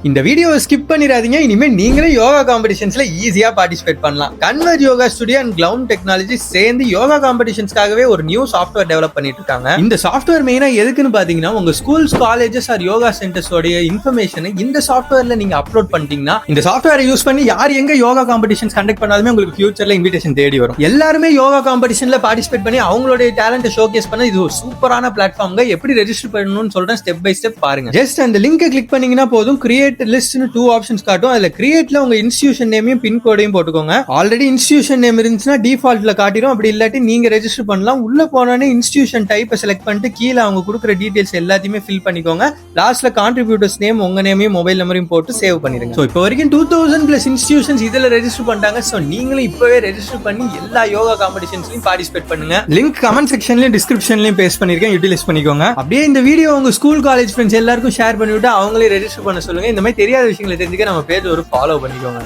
இந்த வீடியோவை ஸ்கிப் பண்ணிடாதீங்க. இனிமே நீங்களே யோகா காம்படிஷன்ஸ்ல ஈஸியா பார்ட்டிசிபேட் பண்ணலாம். Converge yoga studio and clown technology சேர்ந்து யோகா காம்படிஷன்ஸ்க்காகவே ஒரு நியூ சாஃப்ட்வேர் டெவலப் பண்ணிட்டு இருக்காங்க. இந்த சாஃப்ட்வேர் மெயினா எதுக்குன்னு பாத்தீங்கன்னா, உங்க ஸ்கூல்ஸ், காலேஜஸ் ஆர் யோகா சென்டர்ஸோட இன்ஃபர்மேஷன் இந்த சாஃப்ட்வேர்ல நீங்க அப்லோட் பண்ணிட்டீங்கன்னா, இந்த சாஃப்ட்வேரை யூஸ் பண்ணி யார் எங்க யோகா காம்படிஷன்ஸ் கண்டக்ட் பண்ணாலுமே உங்களுக்கு ஃபியூச்சர்ல இன்விடேஷன் தேடி வரும். எல்லாருமே யோகா காம்படிஷன்ல பார்ட்டிசிபேட் பண்ணி அவங்களுடைய டேலண்ட்டை ஷோகேஸ் பண்ண இது ஒரு சூப்பரான பிளாட்ஃபார்ம்ங்க. எப்படி ரெஜிஸ்டர் பண்ணணும்னு சொல்றேன், ஸ்டெப் பை ஸ்டெப் பாருங்க. ஜஸ்ட் அந்த லிங்கை கிளிக் பண்ணீங்கன்னா போதும், கிரியேட் லிஸ்ட்னு 2 ஆப்ஷன்ஸ் காட்டும். அதுல கிரியேட்ல உங்க இன்ஸ்டிடியூஷன் நேமையும் பின் கோடையும் போட்டுக்கோங்க. ஆல்ரெடி இன்ஸ்டிடியூஷன் நேம் இருந்துச்சுன்னா டிஃபால்ட்ல காட்டிடும். அப்படி இல்லாட்டி நீங்க ரெஜிஸ்டர் பண்ணலாம். உள்ள போனோடனே இன்ஸ்டிடியூஷன் டைப்பை செலக்ட் பண்ணிட்டு கீழே அவங்க கொடுக்குற டீடைல்ஸ் எல்லாத்தையுமே ஃபில் பண்ணிக்கோங்க. லாஸ்ட்ல கான்ட்ரிபியூட்டர்ஸ் நேம், உங்க நேமையும் மொபைல் நம்பரையும் போட்டு சேவ் பண்ணிருங்க. இப்போ வரைக்கும் 2000+ இன்ஸ்டிடியூஷன்ஸ் இதுல ரெஜிஸ்டர் பண்ணிட்டாங்க. சோ நீங்களும் இப்பவே ரெஜிஸ்டர் பண்ணி எல்லா யோகா காம்படிஷன்ஸ்லயும் பார்ட்டிசிபேட் பண்ணுங்க. லிங்க் கமெண்ட் செக்ஷன்லயும் டிஸ்கிரிப்ஷன்லயும் பேஸ்ட் பண்ணிருக்கேன், யூட்டிலைஸ் பண்ணிக்கோங்க. அப்படியே இந்த வீடியோ உங்க ஸ்கூல், காலேஜ் ஃப்ரெண்ட்ஸ் எல்லாருக்கும் ஷேர் பண்ணிவிட்டு அவங்களே ரெஜிஸ்டர் பண்ண சொல்லுங்க. இந்த மாதிரி தெரியாத விஷயங்களை தெரிஞ்சுக்க நம்ம பேஜ் ஒரு ஃபாலோ பண்ணிக்கோங்க.